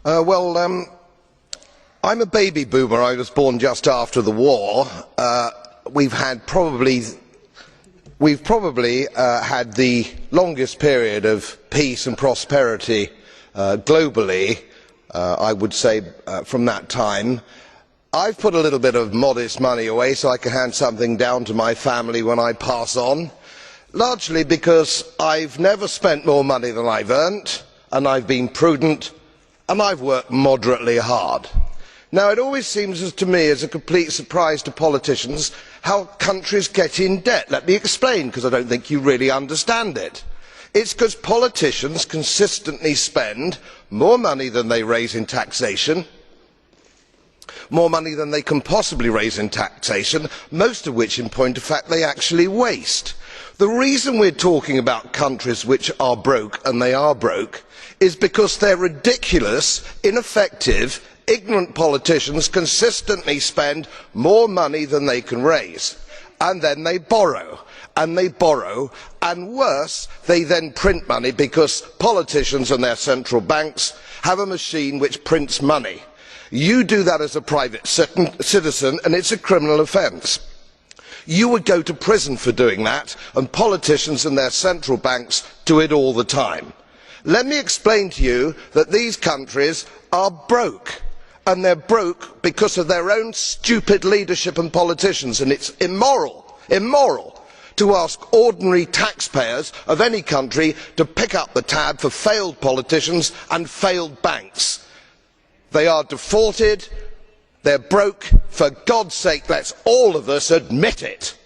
I'm a baby boomer. I was born just after the war. We've probably had the longest period of peace and prosperity globally, I would say, from that time. I've put a little bit of modest money away so I can hand something down to my family when I pass on, largely because I've never spent more money than I've earned, and I've been prudent, and I've worked moderately hard. Now, it always seems to me as a complete surprise to politicians how countries get in debt. Let me explain, because I don't think you really understand it. It's because politicians consistently spend more money than they raise in taxation, more money than they can possibly raise in taxation, most of which, in point of fact, they actually waste. The reason we're talking about countries which are broke, and they are broke, is because their ridiculous, ineffective, ignorant politicians consistently spend more money than they can raise, and then they borrow, and worse, they then print money, because politicians and their central banks have a machine which prints money. You do that as a private citizen and it's a criminal offence. You would go to prison for doing that, and politicians and their central banks do it all the time. Let me explain to you that these countries are broke, and they're broke because of their own stupid leadership and politicians, and it's immoral to ask ordinary taxpayers of any country to pick up the tab for failed politicians and failed banks. They are defaulted, they're broke. For God's sake, let's all of us admit it.